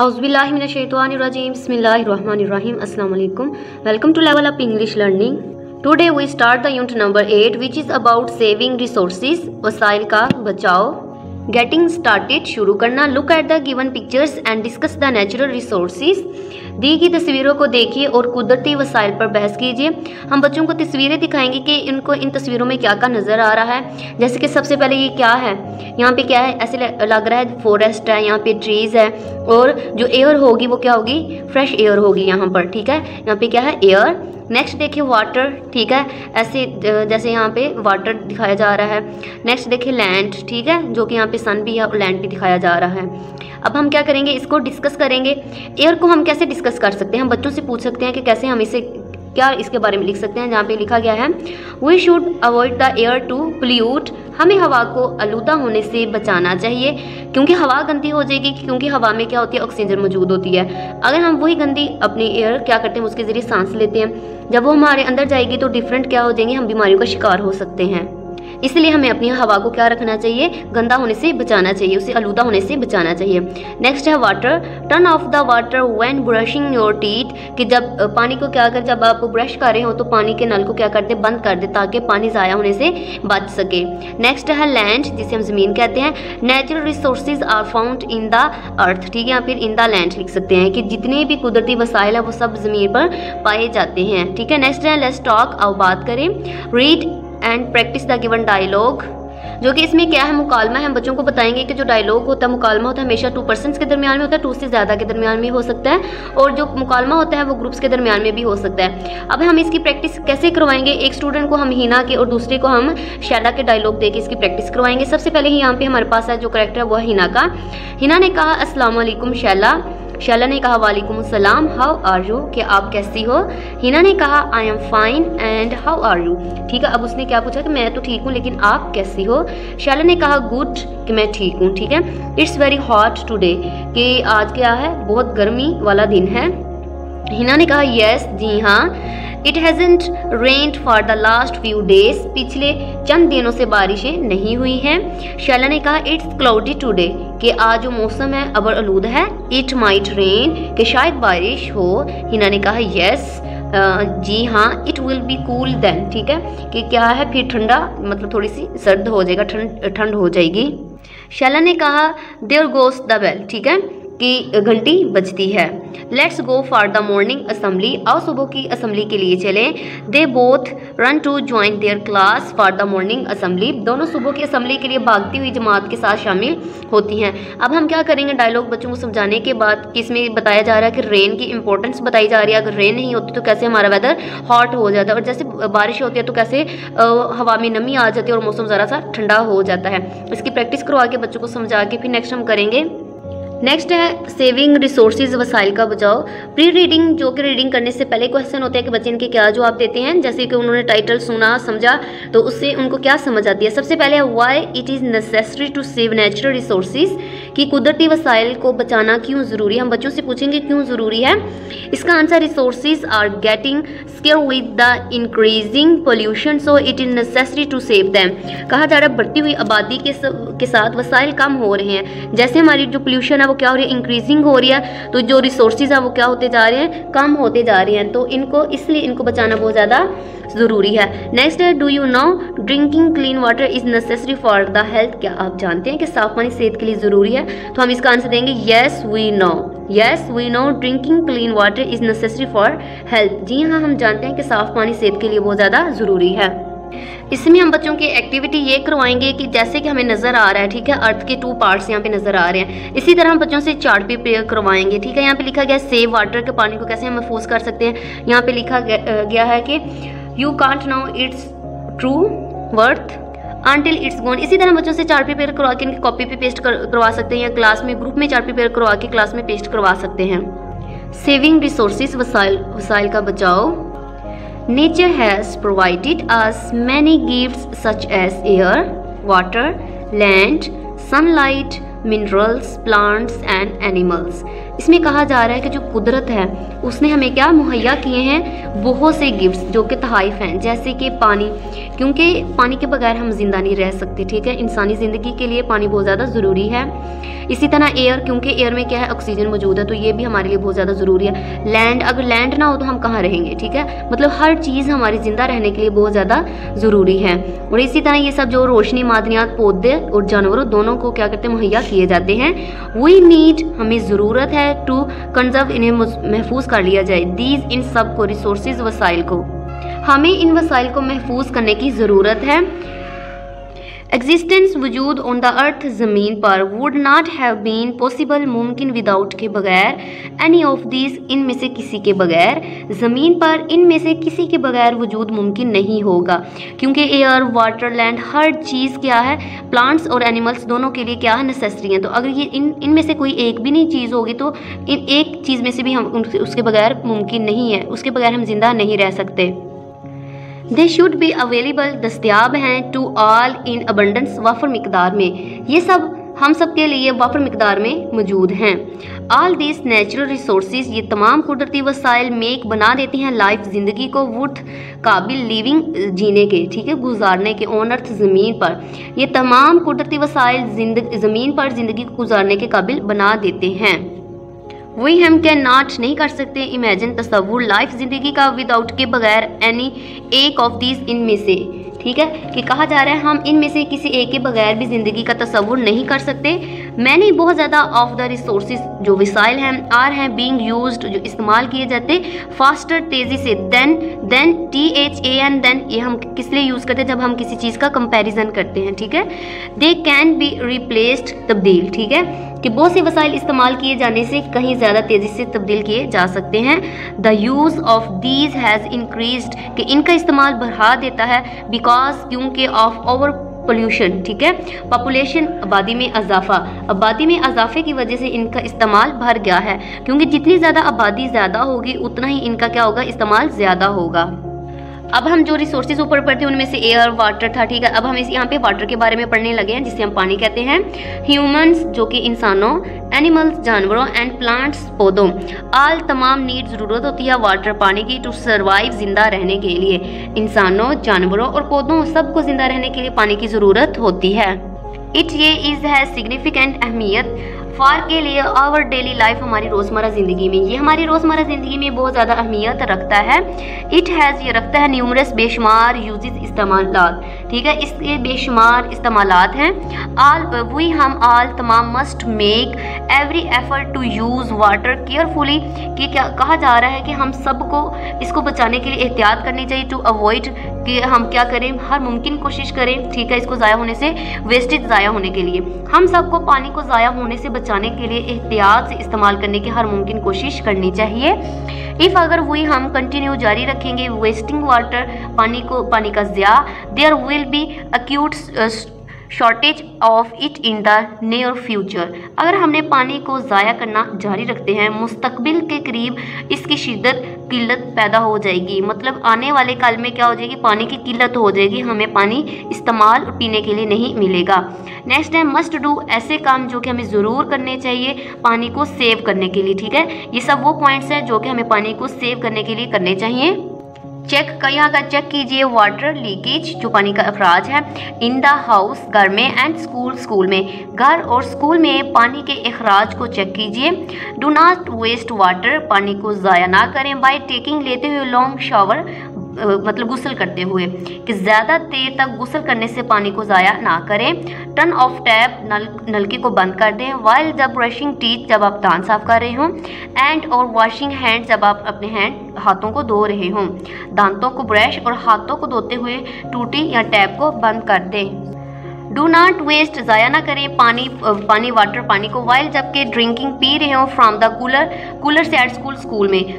Auzubillahiminash-shaytanir-rajim. Bismillahir-rahmanir-rahim. Assalamu alaikum. Welcome to Level Up English Learning. Today we start the unit number 8, which is about saving resources. वसाइल का बचाव. Getting started, शुरू करना. Look at the given pictures and discuss the natural resources. दी गई तस्वीरों को देखिए और कुदरती वसाइल पर बहस कीजिए. हम बच्चों को तस्वीरें दिखाएंगे कि इनको इन तस्वीरों में क्या क्या नज़र आ रहा है. जैसे कि सबसे पहले ये क्या है, यहाँ पे क्या है, ऐसे लग रहा है फॉरेस्ट है, यहाँ पे ट्रीज़ है और जो एयर होगी वो क्या होगी, फ्रेश एयर होगी यहाँ पर. ठीक है, यहाँ पे क्या है, एयर. नेक्स्ट देखिए वाटर. ठीक है, ऐसे जैसे यहाँ पे वाटर दिखाया जा रहा है. नेक्स्ट देखिए लैंड. ठीक है, जो कि यहाँ पे सन भी है और लैंड भी दिखाया जा रहा है. अब हम क्या करेंगे, इसको डिस्कस करेंगे. एयर को हम कैसे डिस्कस कर सकते हैं, हम बच्चों से पूछ सकते हैं कि कैसे हम इसे क्या इसके बारे में लिख सकते हैं. जहाँ पे लिखा गया है we should avoid the air to pollute. हमें हवा को आलूदा होने से बचाना चाहिए क्योंकि हवा गंदी हो जाएगी, क्योंकि हवा में क्या होती है, ऑक्सीजन मौजूद होती है. अगर हम वही गंदी अपनी एयर क्या करते हैं, उसके ज़रिए सांस लेते हैं, जब वो हमारे अंदर जाएगी तो डिफरेंट क्या हो जाएंगे, हम बीमारियों का शिकार हो सकते हैं. इसलिए हमें अपनी हवा को क्या रखना चाहिए, गंदा होने से बचाना चाहिए, उसे आलूदा होने से बचाना चाहिए. नेक्स्ट है water. Turn off the water when brushing your teeth. कि जब पानी को क्या कर, जब आप ब्रश कर रहे हो तो पानी के नल को क्या कर दे, बंद कर दे, ताकि पानी ज़ाया होने से बच सके. नेक्स्ट है लैंड, जिसे हम ज़मीन कहते हैं. Natural resources are found in the earth. ठीक है, या फिर इन द लैंड लिख सकते हैं कि जितने भी कुदरती वसाइल है वो सब ज़मीन पर पाए जाते हैं. ठीक है, नेक्स्ट है लेट्स टॉक. अब बात करें. Read and practise the given dialogue. जो कि इसमें क्या है, मुकालमा है. हम बच्चों को बताएंगे कि जो डायलॉग होता है, मुकालमा होता है हमेशा 2 पर्सन्स के दरमियान में होता है, 2 से ज़्यादा के दरमियान में हो सकता है, और जो मुकालमा होता है वो ग्रुप्स के दरमियान में भी हो सकता है. अब हम इसकी प्रैक्टिस कैसे करवाएंगे, एक स्टूडेंट को हम हिना के और दूसरे को हम शैला के डायलॉग दे के इसकी प्रैक्टिस करवाएंगे. सबसे पहले ही यहाँ पे हमारे पास है जो करेक्टर है वो है हिना का. हिना ने कहा अस्सलाम वालेकुम शैला. शैला ने कहा वालेकुम सलाम. हाउ आर यू, कि आप कैसी हो. हिना ने कहा I am fine and how are you. ठीक है, अब उसने क्या पूछा कि मैं तो ठीक हूँ लेकिन आप कैसी हो. शैला ने कहा गुड, कि मैं ठीक हूँ. ठीक है, इट्स वेरी हॉट टुडे, कि आज क्या है, बहुत गर्मी वाला दिन है. हिना ने कहा यस, जी हाँ. It hasn't rained for the last few days. पिछले चंद दिनों से बारिशें नहीं हुई हैं. शैला ने कहा इट्स क्लाउडी टुडे, कि आज जो मौसम है अबर आलूद है. इट माइट रेन, कि शायद बारिश हो. हिना ने कहा यस, जी हाँ. It will be cool then. ठीक है, कि क्या है, फिर ठंडा, मतलब थोड़ी सी सर्द हो जाएगा, ठंड हो जाएगी. शैला ने कहा देयर गोस द बेल. ठीक है, कि घंटी बजती है. Let's go for the morning assembly. आओ सुबह की असेंबली के लिए चलें. They both run to join their class for the morning assembly. दोनों सुबह की असेंबली के लिए भागती हुई जमात के साथ शामिल होती हैं. अब हम क्या करेंगे, डायलॉग बच्चों को समझाने के बाद कि इसमें बताया जा रहा है कि रेन की इंपॉर्टेंस बताई जा रही है. अगर रेन नहीं होती तो कैसे हमारा वेदर हॉट हो जाता है, और जैसे बारिश होती है तो कैसे हवा में नमी आ जाती है और मौसम ज़रा सा ठंडा हो जाता है. इसकी प्रैक्टिस करवा के बच्चों को समझा के फिर नेक्स्ट हम करेंगे. नेक्स्ट है सेविंग रिसोर्सेज, वसाइल का बचाव. प्री रीडिंग, जो कि रीडिंग करने से पहले क्वेश्चन होते हैं कि बच्चे इनके क्या जवाब देते हैं. जैसे कि उन्होंने टाइटल सुना, समझा, तो उससे उनको क्या समझ आती है. सबसे पहले है why it is necessary to save natural resources, कि कुदरती वसाइल को बचाना क्यों ज़रूरी है. हम बच्चों से पूछेंगे क्यों ज़रूरी है. इसका answer resources are getting scarce with the increasing pollution, so it is necessary to save them. कहा जा रहा है बढ़ती हुई आबादी के साथ वसाइल कम हो रहे हैं. जैसे हमारी जो पोल्यूशन है वो क्या हो रही है, इंक्रीजिंग हो रही है, तो जो रिसोर्सेज है वो क्या होते जा रहे हैं, कम होते जा रहे हैं. तो इनको इसलिए इनको बचाना बहुत ज़्यादा ज़रूरी है. नेक्स्ट है do you know drinking clean water is necessary for the health. क्या आप जानते हैं कि साफ पानी सेहत के लिए ज़रूरी है. तो हम इसका आंसर देंगे yes we know. Yes we know drinking clean water is necessary for health. जी हाँ, हम जानते हैं कि साफ पानी सेहत के लिए बहुत ज़्यादा ज़रूरी है. इसमें हम बच्चों की एक्टिविटी ये करवाएंगे कि जैसे कि हमें नज़र आ रहा है, ठीक है, अर्थ के 2 पार्ट्स यहाँ पे नज़र आ रहे हैं. इसी तरह हम बच्चों से चार्ट पेपर करवाएंगे. ठीक है, यहाँ पे लिखा गया सेव वाटर, के पानी को कैसे हम महफूज कर सकते हैं. यहाँ पे लिखा गया है कि you can't know its true worth until it's gone. इसी तरह बच्चों से चार्ट पेपर करवा के इनकी कॉपी पे पेस्ट करवा सकते हैं, या क्लास में ग्रुप में चार्ट पेपर करवा के क्लास में पेस्ट करवा सकते हैं. सेविंग रिसोर्सेज, वसाइल का बचाव. Nature has provided us many gifts such as air, water, land, sunlight, minerals, plants and animals. इसमें कहा जा रहा है कि जो कुदरत है उसने हमें क्या मुहैया किए हैं, बहुत से गिफ्ट्स जो कि तहाइफ हैं, जैसे कि पानी, क्योंकि पानी के बगैर हम जिंदा नहीं रह सकते, ठीक है। इंसानी ज़िंदगी के लिए पानी बहुत ज़्यादा ज़रूरी है। इसी तरह एयर, क्योंकि एयर में क्या है, ऑक्सीजन मौजूद है, तो ये भी हमारे लिए बहुत ज़्यादा ज़रूरी है। लैंड, अगर लैंड ना हो तो हम कहाँ रहेंगे, ठीक है। मतलब हर चीज़ हमारी ज़िंदा रहने के लिए बहुत ज़्यादा ज़रूरी है। और इसी तरह ये सब जो रोशनी, मादनियात, पौधे और जानवरों दोनों को क्या करते हैं, मुहैया किए जाते हैं। वी नीड, हमें ज़रूरत है टू कंजर्व, इन्हें महफूज कर लिया जाए। दीज, इन सब को, रिसोर्सेज, वसाइल को, हमें इन वसाइल को महफूज करने की ज़रूरत है। एग्जिस्टेंस, वजूद ऑन द अर्थ, ज़मीन पर, would not have been possible, मुमकिन, विदाउट के बगैर, एनी ऑफ दीज, इनमें से किसी के बगैर, ज़मीन पर इनमें से किसी के बगैर वजूद मुमकिन नहीं होगा, क्योंकि एयर, वाटर, लैंड, हर चीज़ क्या है, प्लांट्स और एनिमल्स दोनों के लिए क्या है, नेसेसरी है। तो अगर ये इनमें से कोई एक भी नहीं चीज़ होगी तो इन एक चीज़ में से भी हम उसके बगैर मुमकिन नहीं है, उसके बगैर हम जिंदा नहीं रह सकते। दे शुड बी अवेलेबल, दस्तियाब हैं, टू ऑल इन अबंडेंस, वाफर मिकदार में, ये सब हम सब के लिए वाफर मिकदार में मौजूद हैं। ऑल दिस नेचुरल रिसोर्सेज, ये तमाम कुदरती वसाइल मेक, बना देती हैं लाइफ, ज़िंदगी को, वुड, काबिल, लिविंग, जीने के, ठीक है, गुजारने के, ऑन अर्थ, ज़मीन पर, ये तमाम कुदरती वसाइल ज़मीन पर ज़िंदगी को गुजारने के काबिल बना देते हैं। वही हम कैन नॉट, नहीं कर सकते, इमेजिन, तस्वुर, लाइफ, ज़िंदगी का, विदाउट के बगैर, एनी एक ऑफ दीज, इनमें से, ठीक है, कि कहा जा रहा है हम इनमें से किसी एक के बगैर भी ज़िंदगी का तस्वुर नहीं कर सकते। मैंने बहुत ज़्यादा ऑफ द रिसोर्सेज, जो वसाइल हैं, आर हैं, बीइंग यूज्ड, जो इस्तेमाल किए जाते, फास्टर, तेज़ी से, देन, THAN, देन, ये हम किस लिए यूज़ करते हैं, जब हम किसी चीज़ का कंपैरिजन करते हैं, ठीक है। दे कैन बी रिप्लेस्ड, तब्दील, ठीक है, कि बहुत से वसाइल इस्तेमाल किए जाने से कहीं ज़्यादा तेज़ी से तब्दील किए जा सकते हैं। The use of these has increased, कि इनका इस्तेमाल बढ़ा देता है, बिकॉज, क्योंकि, ऑफ ओवर पोल्यूशन, ठीक है, पॉपुलेशन, आबादी में इजाफा, आबादी में इजाफे की वजह से इनका इस्तेमाल बढ़ गया है, क्योंकि जितनी ज़्यादा आबादी ज़्यादा होगी उतना ही इनका क्या होगा, इस्तेमाल ज़्यादा होगा। अब हम जो रिसोर्सेज ऊपर पढ़ते हैं उनमें से एयर, वाटर था, ठीक है। अब हम इस यहाँ पे वाटर के बारे में पढ़ने लगे हैं, जिसे हम पानी कहते हैं। ह्यूमंस, जो कि इंसानों, एनिमल्स, जानवरों, एंड प्लांट्स, पौधों, आल, तमाम, नीड, ज़रूरत होती है वाटर, पानी की, टू सर्वाइव, जिंदा रहने के लिए। इंसानों, जानवरों और पौधों सबको जिंदा रहने के लिए पानी की ज़रूरत होती है। इट, ये, इज़, है सिग्निफिकेंट, अहमियत, फार के लिए, आवर डेली लाइफ, हमारी रोज़मर्रा ज़िंदगी में, ये हमारी रोज़मर्रा ज़िंदगी में बहुत ज़्यादा अहमियत रखता है। इट हैज़, ये रखता है, न्यूमरस, बेशुमार, यूजेस, इस्तेमालात, ठीक है, इसके बेशुमार इस्तेमालात हैं। आल, वी, हम, आल, तमाम, must make every effort to use water carefully, कि क्या कहा जा रहा है कि हम सबको इसको बचाने के लिए एहतियात करनी चाहिए, टू अवॉइड, कि हम क्या करें, हर मुमकिन कोशिश करें, ठीक है, इसको ज़ाया होने से, वेस्टेज ज़ाया होने के लिए, हम सबको पानी को ज़ाया होने से बचाने के लिए एहतियात से इस्तेमाल करने की हर मुमकिन कोशिश करनी चाहिए। इफ़, अगर वही हम कंटिन्यू जारी रखेंगे वेस्टिंग वाटर, पानी का ज़िया, there will be acute shortage of it in the near future, अगर हमने पानी को ज़ाया करना जारी रखते हैं, मुस्तकबिल के करीब इसकी शिद्दत, किल्लत पैदा हो जाएगी, मतलब आने वाले काल में क्या हो जाएगी, पानी की किल्लत हो जाएगी, हमें पानी इस्तेमाल पीने के लिए नहीं मिलेगा। नेक्स्ट है मस्ट डू, ऐसे काम जो कि हमें ज़रूर करने चाहिए पानी को सेव करने के लिए, ठीक है। ये सब वो पॉइंट्स हैं जो कि हमें पानी को सेव करने के लिए करने चाहिए। चेक, यहाँ का चेक कीजिए, वाटर लीकेज, जो पानी का अखराज है, इन द हाउस, घर में, एंड स्कूल में, घर और स्कूल में पानी के अखराज को चेक कीजिए। डू नॉट वेस्ट वाटर, पानी को ज़ाया ना करें, बाय टेकिंग, लेते हुए, लॉन्ग शावर, मतलब गुस्ल करते हुए, कि ज़्यादा देर तक गुस्ल करने से पानी को ज़ाया ना करें। टर्न ऑफ टैप, नलके को बंद कर दें। वाइल, जब ब्रशिंग टीथ, जब आप दांत साफ कर रहे हों। एंड और वॉशिंग हैंड, जब आप अपने हाथों को धो रहे हों। दांतों को ब्रश और हाथों को धोते हुए टूटी या टैप को बंद कर दें। डू नॉट वेस्ट, ज़ाया ना करें पानी वाटर को, वाइल, जबकि ड्रिंकिंग, पी रहे हो, फ्रॉम द कूलर से, एट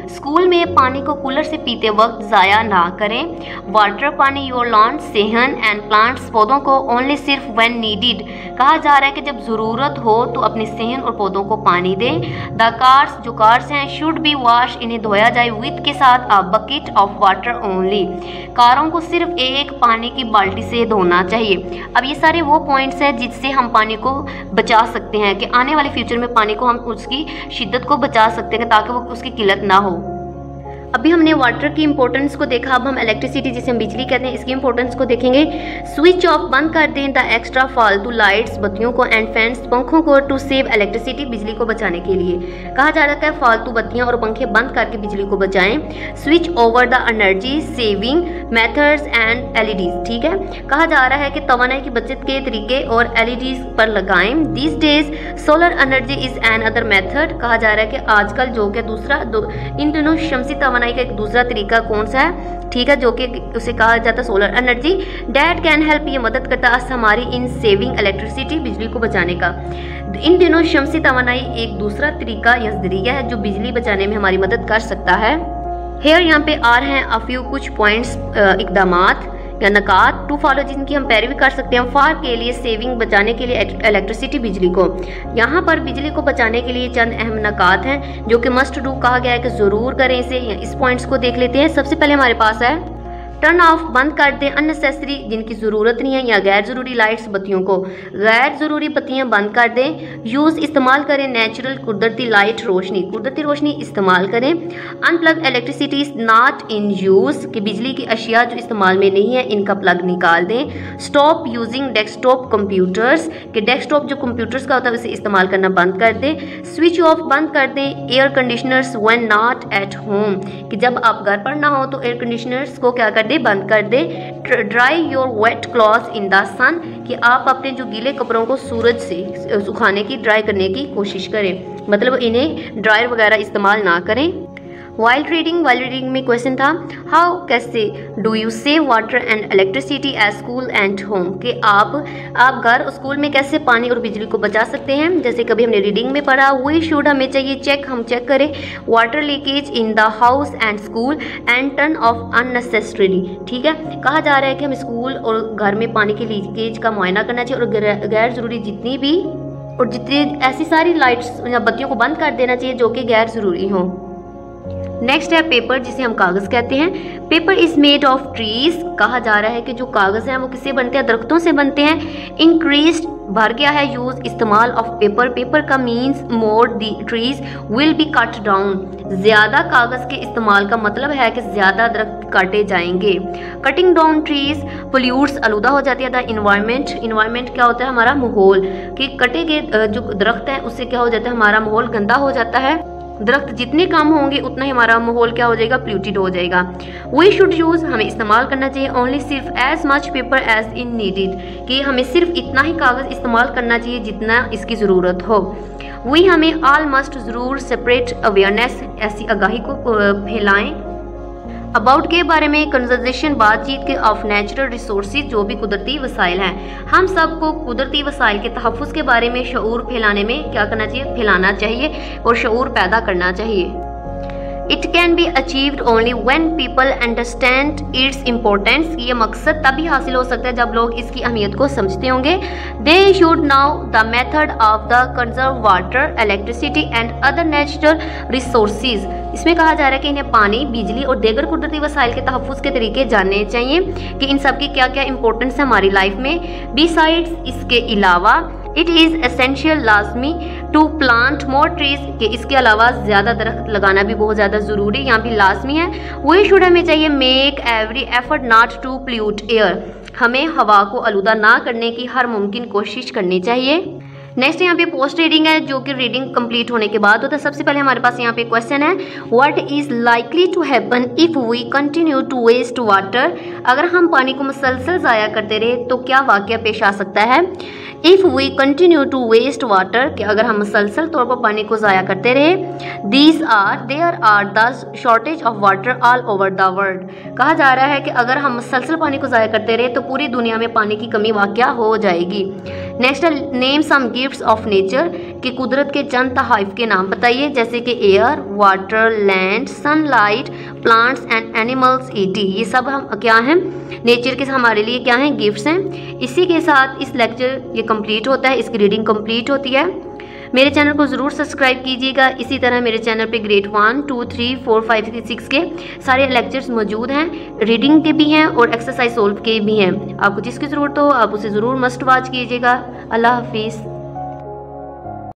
स्कूल में पानी को कूलर से पीते वक्त ज़ाया ना करें। वाटर, पानी, योर लॉन, सेहन, एंड प्लांट्स, पौधों को, ओनली, सिर्फ, व्हेन नीडिड, कहा जा रहा है कि जब ज़रूरत हो तो अपने सेहन और पौधों को पानी दें। द कार्स, जो कार्स हैं, शुड बी वॉश, इन्हें धोया जाए, विद, के साथ, a bucket of water only, कारों को सिर्फ एक पानी की बाल्टी से धोना चाहिए। अब ये सारे वो पॉइंट्स हैं जिससे हम पानी को बचा सकते हैं, कि आने वाले फ्यूचर में पानी को हम उसकी शिद्दत को बचा सकते हैं ताकि वो उसकी किल्लत ना हो। अभी हमने वाटर की इंपॉर्टेंस को देखा, अब हम इलेक्ट्रिसिटी जिसे हम बिजली कहते हैं इसकी इंपॉर्टेंस को देखेंगे। स्विच ऑफ बंद कर दें द एक्स्ट्रा फालतू लाइट्स बत्तियों को एंड फैंस पंखों को टू सेव इलेक्ट्रिसिटी बिजली को बचाने के लिए। कहा जा रहा है फालतू बत्तियां और पंखे बंद करके बिजली को बचाएं। Switch over the energy saving methods and LEDs, ठीक है। कहा जा रहा है कि तवानाई की बचत के तरीके और एलईडीज पर लगाएं। This days solar energy is an other method. कहा जा रहा है कि आजकल जो कि इन दोनों शमसी तवानाई का एक दूसरा तरीका कौन सा है, ठीक है, जो कि उसे कहा जाता है solar energy. That can help, ये मदद करता है हमारी इन सेविंग इलेक्ट्रिसिटी बिजली को बचाने का। इन दिनों शमसी तवानाई एक दूसरा तरीका या जरिया है जो बिजली बचाने में हमारी मदद कर सकता है। हेयर यहाँ पे आ रहे हैं अफ्यू कुछ पॉइंट्स, इकदामात या नकात टू फॉलो जिनकी हम पैरवी कर सकते हैं फार के लिए सेविंग बचाने के लिए इलेक्ट्रिसिटी बिजली को। यहाँ पर बिजली को बचाने के लिए चंद अहम नकात हैं जो कि मस्ट डू कहा गया है कि ज़रूर करें इसे। इस पॉइंट्स को देख लेते हैं। सबसे पहले हमारे पास है टर्न ऑफ, बंद कर दें अननेसेसरी जिनकी ज़रूरत नहीं है या गैर ज़रूरी लाइट्स बत्तियों को। गैर ज़रूरी बत्तियां बंद कर दें। यूज़, इस्तेमाल करें नेचुरल कुदरती लाइट रोशनी, कुदरती रोशनी इस्तेमाल करें। Unplug electricity is not in use, कि बिजली की अशिया जो इस्तेमाल में नहीं है इनका प्लग निकाल दें। स्टॉप यूजिंग डेस्कटॉप कंप्यूटर्स, कि डेस्कटॉप जो कंप्यूटर्स का होता है उसे इस्तेमाल करना बंद कर दें। स्विच ऑफ, बंद कर दें air conditioners when not at home, कि जब आप घर पर ना हो तो एयर कंडीशनर्स को क्या कर दे, बंद कर दे। Dry your wet clothes in the sun, कि आप अपने जो गीले कपड़ों को सूरज से सुखाने की, ड्राई करने की कोशिश करें, मतलब इन्हें ड्रायर वगैरह इस्तेमाल ना करें। वाइल्ड रीडिंग में क्वेश्चन था हाउ, कैसे do you save water and electricity at school and home, कि आप घर और स्कूल में कैसे पानी और बिजली को बचा सकते हैं। जैसे कभी हमने रीडिंग में पढ़ा, वी शुड, हमें चाहिए चेक, हम चेक करें water leakage in the house and school and turn off unnecessarily, ठीक है। कहा जा रहा है कि हम स्कूल और घर में पानी के लीकेज का मुआयना करना चाहिए और गैर ज़रूरी जितनी ऐसी सारी लाइट्स या बत्तियों को बंद कर देना चाहिए जो कि गैर ज़रूरी हों। नेक्स्ट है पेपर, जिसे हम कागज़ कहते हैं। Paper is made of trees, कहा जा रहा है कि जो कागज़ हैं वो किससे बनते हैं, दरख्तों से बनते हैं। इंक्रीज्ड, बढ़ गया है यूज़, इस्तेमाल ऑफ पेपर, पेपर का means more the trees will be cut down, ज़्यादा कागज़ के इस्तेमाल का मतलब है कि ज़्यादा दरख्त काटे जाएंगे। कटिंग डाउन ट्रीज पोल्यूट्स, आलूदा हो जाती है द इन्वायरमेंट क्या होता है, हमारा माहौल, कि कटे गए जो दरख्त हैं उससे क्या हो जाता है, हमारा माहौल गंदा हो जाता है। दरख्त जितने कम होंगे उतना ही हमारा माहौल क्या हो जाएगा, प्ल्यूटेड हो जाएगा। वी शुड यूज़, हमें इस्तेमाल करना चाहिए ओनली सिर्फ as much paper as in needed, कि हमें सिर्फ इतना ही कागज़ इस्तेमाल करना चाहिए जितना इसकी ज़रूरत हो। वी, हमें ऑल मस्ट, ज़रूर सेपरेट अवेयरनेस, ऐसी आगाही को फैलाएँ। अबाउट के बारे में कन्वर्सेशन, बातचीत के ऑफ नेचुरल रिसोर्सेज, जो भी कुदरती वसाइल हैं। हम सबको कुदरती वसाइल के तहफ़्फ़ुज़ के बारे में शऊर फैलाने में क्या करना चाहिए, फैलाना चाहिए और शऊर पैदा करना चाहिए। It can be achieved only when people understand its importance, ये मकसद तभी हासिल हो सकता है जब लोग इसकी अहमियत को समझते होंगे। They should now the method of the conserve water electricity and other natural resources, इसमें कहा जा रहा है कि इन्हें पानी, बिजली और दीगर कुदरती वसाइल के तहफ़्फ़ुज़ के तरीके जानने चाहिए कि इन सब की क्या क्या इंपॉर्टेंस है हमारी लाइफ में। बिसाइड्स, इसके अलावा, इट इज़ एसेंशियल, लाजमी, टू प्लांट मोर ट्रीज, कि इसके अलावा ज़्यादा दरख्त लगाना भी बहुत ज़्यादा ज़रूरी, यहाँ भी लाजमी है। वी शुड, हमें चाहिए make every effort not to pollute air, हमें हवा को आलूदा ना करने की हर मुमकिन कोशिश करनी चाहिए। नेक्स्ट यहाँ पे पोस्ट रीडिंग है जो कि रीडिंग कंप्लीट होने के बाद होता है। सबसे पहले हमारे पास यहाँ पे क्वेश्चन है what is likely to happen if we continue to waste water, अगर हम पानी को मुसलसल ज़ाया करते रहे तो क्या वाक़या पेश आ सकता है। If we continue to waste water, कि अगर हम मुसलसल तौर पर पानी को ज़ाया करते रहे। There are the shortage of water all over the world, कहा जा रहा है कि अगर हम मुसलसल पानी को ज़ाया करते रहे तो पूरी दुनिया में पानी की कमी वाक़या हो जाएगी। Next name some gifts of nature, कि कुदरत के चंद तहाइफ के नाम बताइए, जैसे कि air, water, land, sunlight, plants and animals, ET, ये सब हम क्या हैं, नेचर के हमारे लिए क्या हैं, गिफ्ट्स हैं। इसी के साथ इस लेक्चर ये कंप्लीट होता है, इसकी रीडिंग कंप्लीट होती है। मेरे चैनल को ज़रूर सब्सक्राइब कीजिएगा। इसी तरह मेरे चैनल पे ग्रेड 1, 2, 3, 4, 5, 6 के सारे लेक्चर्स मौजूद हैं, रीडिंग के भी हैं और एक्सरसाइज सोल्व के भी हैं। आपको जिसकी ज़रूरत हो आप उसे ज़रूर मस्ट वॉच कीजिएगा। अल्लाह हाफिज़।